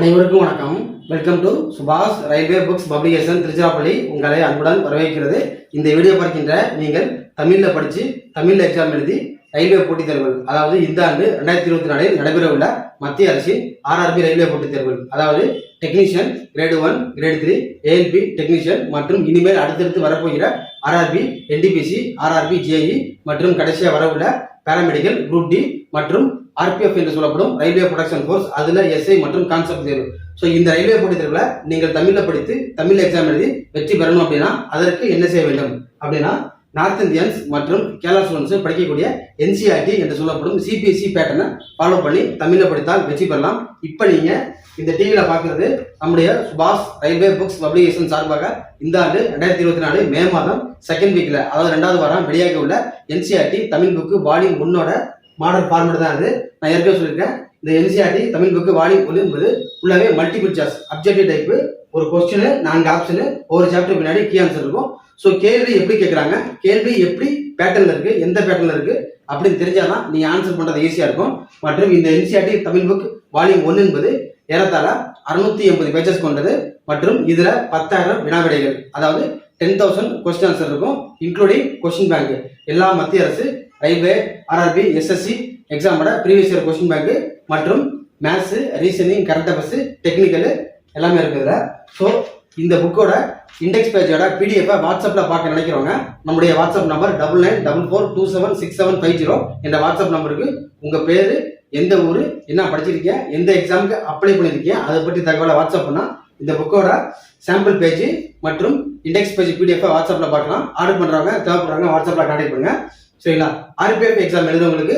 அனைவருக்கும் வணக்கம். Welcome to சுபாஷ் ரயில்வே புக்ஸ் பப்ளிகேஷன் திருச்சிராப்பள்ளி. உங்களை அன்புடன் வரவேற்கிறது. இந்த வீடியோ பார்க்கின்ற நீங்கள் தமிழில் படித்து தமிழில் எக்ஸாம் எழுதி ரயில்வே போட்டித் தேர்வுகள், அதாவது இந்த ஆண்டு 2024 நடைபெற உள்ள மத்திய அரசின் ஆர்ஆர்பி ரயில்வே போட்டித் தேர்வுகள், அதாவது technician grade 1, grade 3, ALP technician மற்றும் இனிமேல் அடுத்தடுத்து வரப்போகிற ஆர்ஆர்பி, என்டிபிசி, ஆர்ஆர்பி ஜேஇ மற்றும் கடைசியாக வரவுள்ள பேராமெடிக்கல், குரூப் டி மற்றும் ஆர்பிஎஃப் என்று சொல்லப்படும் ரயில்வே ப்ரொடக்ஷன் ஃபோர்ஸ், அதுல எஸ்ஐ மற்றும் கான்செப்ட் தேர்வு. ஸோ இந்த ரயில்வே போட்டித் தேர்வுல நீங்கள் தமிழில் படித்து தமிழ் எக்ஸாம் எழுதி வெற்றி பெறணும் அப்படின்னா அதற்கு என்ன செய்ய வேண்டும் அப்படின்னா, நார்த் இந்தியன்ஸ் மற்றும் கேரளா ஸ்டூடெண்ட்ஸ் படிக்கக்கூடிய என்சிஆர்டி என்று சொல்லப்படும் சிபிஎஸ்இ பேட்டர்னை ஃபாலோ பண்ணி தமிழில் படித்தால் வெற்றி பெறலாம். இப்போ நீங்க இந்த டிவியில் பார்க்கறது நம்முடைய சுபாஷ் ரயில்வே புக்ஸ் பப்ளிகேஷன் சார்பாக இந்த ஆண்டு 2024 மே மாதம் செகண்ட் வீக்ல, அதாவது 2வது வாரம் வெளியாக உள்ள என்சிஆர்டி தமிழ் புக்கு வால்யூம் 1ஓட மாடல் ஃபார்மேட் தான் அது. நான் ஏற்கனவே சொல்லியிருக்கேன், இந்த என்சிஆர்டி தமிழ் புக்கு வால்யூம் 1 என்பது ஃபுல்லாவே மல்டிபிள் சாய்ஸ் அப்ஜெக்டிவ் டைப்பு. ஒரு கொஸ்டின் 4 ஆப்ஷனு, ஒரு சாப்டர் பின்னாடி கீ ஆன்சர் இருக்கும். ஸோ கேள்வி எப்படி கேட்குறாங்க, கேள்வி எப்படி பேட்டர்ல இருக்கு, எந்த பேட்டர்ல இருக்கு அப்படின்னு தெரிஞ்சாதான் நீங்க ஆன்சர் பண்றது ஈஸியா இருக்கும். மற்றும் இந்த என்சிஆர்டி தமிழ் புக் வால்யூம் 1 என்பது ஏறத்தாழ 680 பேஜஸ் கொண்டது. மற்றும் இதுல 10,000 வினாவிடைகள், அதாவது 10,000 கொஸ்டின் ஆன்சர் இருக்கும், இன்க்ளூடிங் கொஸ்டின் பேங்க். எல்லா மத்திய அரசு ரயில்வே, ஆர்ஆர்பி, எஸ்எஸ்சி எக்ஸாமோட ப்ரீவியஸ் இயர் கொஸ்டின் பேங்க் மற்றும் maths, reasoning, current affairs, technical எல்லாமே இருக்குதுல. ஸோ இந்த புக்கோட இண்டெக்ஸ் பேஜோட பிடிஎஃப் வாட்ஸ்அப்பில் பார்க்க நினைக்கிறவங்க நம்முடைய வாட்ஸ்அப் நம்பர் 9944276750 என்ற வாட்ஸ்அப் நம்பருக்கு உங்க பேரு, எந்த ஊர், என்ன படிச்சிருக்கீங்க, எந்த எக்ஸாமுக்கு அப்ளை பண்ணிருக்கீங்க அதை பற்றி தகவலை வாட்ஸ்அப் பண்ணா இந்த புக்கோட சாம்பிள் பேஜ் மற்றும் இண்டெக்ஸ் பேஜ் பிடிஎஃப் வாட்ஸ்அப்ல பார்க்கலாம். ஆர்டர் பண்றவங்க, தேவைப்படுறவங்க வாட்ஸ்அப்ல கான்டாக்ட் பண்ணுங்க. சரிங்களா? ஆர்பிஎஃப் எக்ஸாம் எழுதுறவங்களுக்கு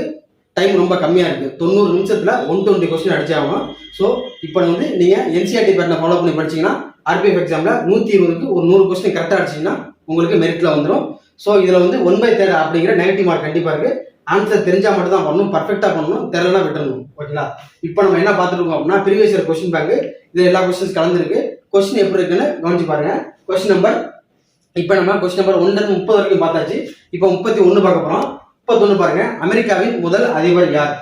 டைம் ரொம்ப கம்மியா இருக்கு. 90 நிமிஷத்துல 120 கொஸ்டின் அடிச்சாகும். ஸோ இப்போ நீங்க என்சிஆர்டி பேட்டர்னை ஃபாலோ பண்ணி படிச்சீங்கன்னா ஆர்பிஎஃப் எக்ஸாம்ல 120க்கு ஒரு 100 கொஸ்டின் கரெக்டா அடிச்சீங்கன்னா உங்களுக்கு மெரிட்ல வந்துடும். ஸோ இதுல 1/3 அப்படிங்கிற நெகட்டிவ் மார்க் கண்டிப்பா இருக்கு. ஆன்சர் தெரிஞ்சா மட்டும் தான் பண்ணணும், பர்ஃபெக்டா பண்ணணும், தெரியலனா விட்டுறணும். ஓகேங்களா? இப்போ நம்ம என்ன பார்த்துட்டு இருக்கோம் அப்படின்னா, ப்ரீவியஸ் இயர் கொஸ்டின் பேங்க். இது எல்லா கொஸ்டின்ஸ் கலந்துருக்கு. கொஸ்டின் எப்படி இருக்குன்னு கவனிச்சு பாருங்க. கொஸ்டின் நம்பர், இப்போ நம்ம கொஸ்டின் நம்பர் 1 to 30 வரைக்கும் பார்த்தாச்சு. இப்போ 31 பார்க்க போறோம். 31 பாருங்க. அமெரிக்காவின் முதல் அதிபர் யார்?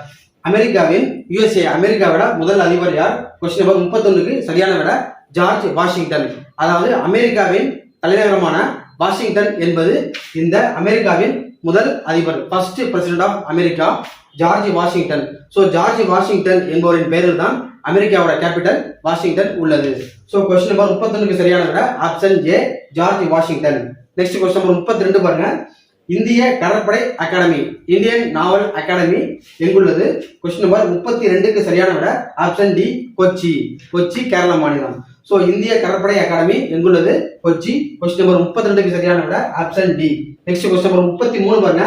அமெரிக்காவின் யுஎஸ்ஏ அமெரிக்காவோட முதல் அதிபர் யார்? கொஸ்டின் நம்பர் 31க்கு சரியான விட ஜார்ஜ் வாஷிங்டன். அதாவது அமெரிக்காவின் தலைநகரமான வாஷிங்டன் என்பது இந்த அமெரிக்காவின் முதல் அதிபர், first president of America, George Washington. So George Washington என்பவரின் பெயரில் தான் அமெரிக்காவோட கேபிட்டல் வாஷிங்டன் உள்ளது. ஸோ கொஸ்டின் நம்பர் 31க்கு சரியான விட option A, George Washington. Next question number 32 பாருங்க. இந்திய கடற்படை அகாடமி, இந்தியன் நாவல் அகாடமி எங்குள்ளது? கொஸ்டின் நம்பர் 32க்கு சரியான விட ஆப்ஷன் டி, கொச்சி. கொச்சி கேரளா மாநிலம். ஸோ இந்திய கடற்படை அகாடமி எங்குள்ளது? கொச்சி. கொஸ்டின் நம்பர் 32க்கு சரியான விட option D. Next question number 33 பாருங்க.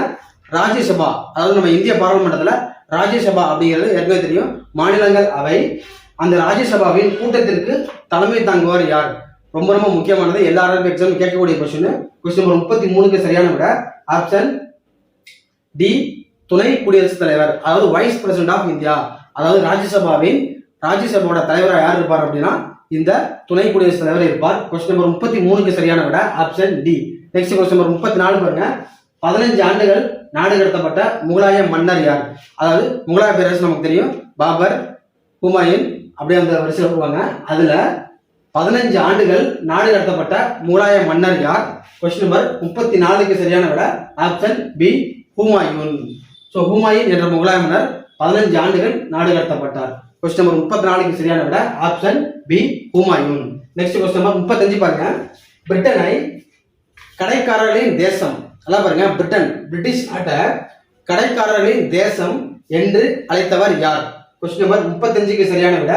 ராஜ்யசபா, அதாவது நம்ம இந்திய பாராளுமன்றத்துல ராஜ்யசபா அப்படிங்கிறது ஏற்கனவே தெரியும், மாநிலங்கள் அவை. அந்த ராஜ்யசபாவின் கூட்டத்திற்கு தலைமை தாங்குவார் யார்? ரொம்ப ரொம்ப முக்கியமானது, எல்லா எக்ஸாம் கேட்கக்கூடிய கொஸ்டின். கொஸ்டின் நம்பர் 33க்கு சரியான விட ஆப்ஷன் டி, துணை குடியரசுத் தலைவர், அதாவது வைஸ் பிரசிடென்ட் ஆஃப் இந்தியா. அதாவது ராஜ்யசபாவோட தலைவராக யார் இருப்பார் அப்படின்னா இந்த துணை குடியரசுத் தலைவர் இருப்பார். கொஸ்டின் நம்பர் 33க்கு சரியான விட option D. Next question number 34 பாருங்க. 15 ஆண்டுகள் நாடு கடத்தப்பட்ட முகலாய மன்னர் யார்? அதாவது முகலாய பேரரசு நமக்கு தெரியும், பாபர், ஹுமாயூன், அப்படியே அந்த வரிசையில் போவாங்க. அதுல 15 ஆண்டுகள் நாடு கடத்தப்பட்ட முகலாய மன்னர் யார்? கொஸ்டின் நம்பர் 34க்கு சரியான விட option B, Humayun. So Humayun என்ற முகலாய மன்னர் 15 ஆண்டுகள் நாடு கடத்தப்பட்டார். கொஸ்டின் நம்பர் 34க்கு சரியான விட option B, Humayun. Next question number 35 பாருங்க. பிரிட்டனை கடைக்காரர்களின் தேசம், நல்லா பாருங்க, பிரிட்டிஷ் நாட்டை கடைக்காரர்களின் தேசம் என்று அழைத்தவர் யார்? கொஸ்டின் நம்பர் 35க்கு சரியான விட,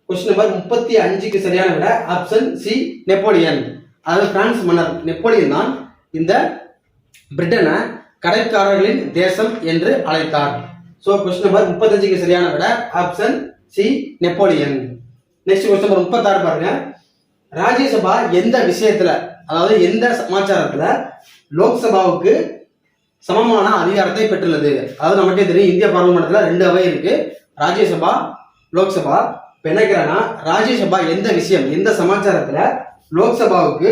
கொஸ்டின் நம்பர் 35க்கு சரியான விட ஆப்ஷன் சி, நெப்போலியன். அதாவது பிரான்ஸ் மன்னர் நெப்போலியன் தான் இந்த பிரிட்டனை கடைக்காரர்களின் தேசம் என்று அழைத்தார். ஸோ கொஸ்டின் நம்பர் 35க்கு சரியான விட option C, Napoleon. Next question number 36 பாருங்க. ராஜ்யசபா எந்த விஷயத்துல, அதாவது எந்த சமாச்சாரத்துல லோக்சபாவுக்கு சமமான அதிகாரத்தை பெற்றுள்ளது? அதாவது நமக்கே தெரியும், இந்திய பாராளுமன்றத்துல 2 அவை இருக்கு, ராஜ்யசபா, லோக்சபா. இப்ப என்ன கேக்குறேன்னா, ராஜ்யசபா எந்த விஷயம், எந்த சமாச்சாரத்துல லோக்சபாவுக்கு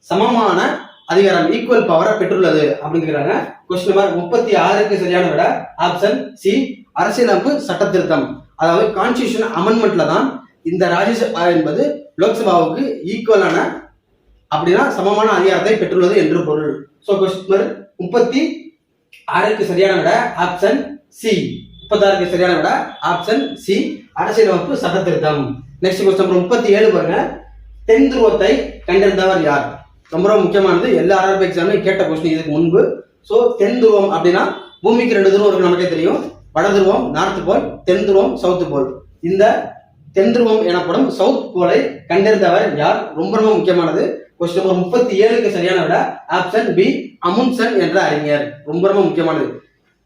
சமமான அதிகாரம், ஈக்குவல் பவரை பெற்றுள்ளது அப்படிங்கிறாங்க. கொஸ்டின் நம்பர் 36க்கு சரியான விட ஆப்ஷன் சி, அரசியலமைப்பு சட்ட திருத்தம். அதாவது கான்ஸ்டிடியூஷன் அமெண்ட்மெண்ட்ல தான் இந்த ராஜ்யசபா என்பது லோக்சபாவுக்கு ஈக்குவலான அப்படின்னா சமமான அதிகாரத்தை பெற்றுள்ளது என்று பொருள். ஸோ கொஸ்டின் 36க்கு சரியான விட ஆப்ஷன் சி. 36க்கு சரியான விட ஆப்ஷன் சி, அரசியலமைப்பு சட்ட திருத்தம். நெக்ஸ்ட் கொஸ்டின் 37 பாருங்க. தென் துருவத்தை கண்டறிந்தவர் யார்? ரொம்ப ரொம்ப முக்கியமானது, எல்லா ஆர்ஆர்பி எக்ஸாம்லையும் கேட்ட கொஸ்டின் இதுக்கு முன்பு. ஸோ தென் துருவம் அப்படின்னா பூமிக்கு 2 துருவம் இருக்கு, நமக்கே தெரியும். வட துருவம் நார்த் போல், தென் துருவம் சவுத் போல். இந்த தென் துருவம் எனப்படும் சவுத் போலை கண்டறிந்தவர் யார்? ரொம்ப ரொம்ப முக்கியமானது. கொஸ்டின் 37க்கு சரியான விட ஆப்ஷன் பி, அமுண்ட்சன் என்ற அறிஞர். ரொம்ப ரொம்ப முக்கியமானது,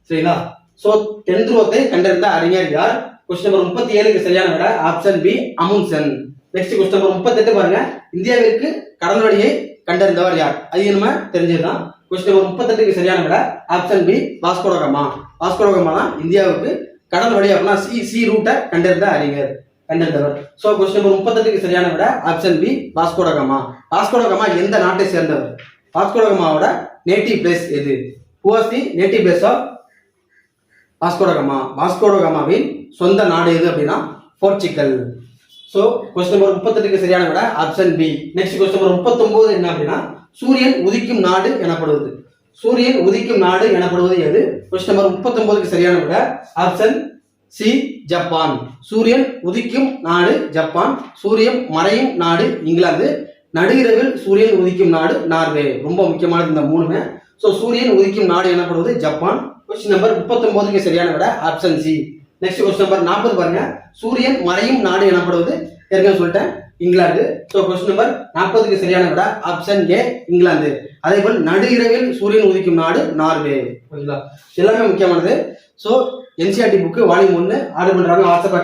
சரிங்களா? சோ தென் துருவத்தை கண்டறிந்த அறிஞர் யார்? கொஸ்டின் 37க்கு சரியான விட ஆப்ஷன் பி, அமுண்ட்சன். நெக்ஸ்ட் கொஸ்டின் 38 பாருங்க. இந்தியாவிற்கு கடல் வழியை கண்டறிந்தவர் யார்? அது நம்ம தெரிஞ்சதுதான். கொஸ்டின் 38க்கு சரியான விட option B, Vasco da Gama. Vasco da gamma தான் இந்தியாவுக்கு கடல் வழி அப்படின்னா சி ரூட்டை கண்டறிந்த அறிஞர், கண்டறிந்தவர். சோ கொஸ்டின் 38க்கு சரியான விட option B, Vasco da Gama. Vasco da gamma எந்த நாட்டை சேர்ந்தவர்? வாஸ்கோ ட காமாவோட நேட்டிவ் பிளேஸ் எது? Who was the native place of Vasco da Gama? Vasco ட காமாவின் சொந்த நாடு எது அப்படின்னா போர்ச்சுகல். சோ கொஸ்டின் 38க்கு சரியான விட ஆப்ஷன் பி. நெக்ஸ்ட் கொஸ்டின் 39 என்ன அப்படின்னா சூரியன் உதிக்கும் நாடு எனப்படுவது. சூரியன் உதிக்கும் நாடு எனப்படுவது எது? கொஸ்டின் 39க்கு சரியான விட ஆப்ஷன் சி, ஜப்பான். சூரியன் உதிக்கும் நாடு ஜப்பான், சூரியன் மறையும் நாடு இங்கிலாந்து, நடுஇரவில் சூரியன் உதிக்கும் நாடு நார்வே. ரொம்ப முக்கியமானது இந்த மூணுமே. சோ சூரியன் உதிக்கும் நாடு எனப்படுவது ஜப்பான். கொஸ்டின் நம்பர் 39க்கு சரியான விட option C. Next question number 40 பாருங்க. சூரியன் மறையும் நாடு எனப்படுவது ஏற்கனவே சொல்லிட்டேன், இங்கிலாந்து. சோ கொஸ்டின் நம்பர் 40க்கு சரியான விட ஆப்ஷன் ஏ, இங்கிலாந்து. அதே போல் நடுஇரவில் சூரியன் உதிக்கும் நாடு நார்வே. ஓகேங்களா? எல்லாமே முக்கியமானது. So NCERT book volume 1 order பண்றாங்க, வாட்ஸ்அப்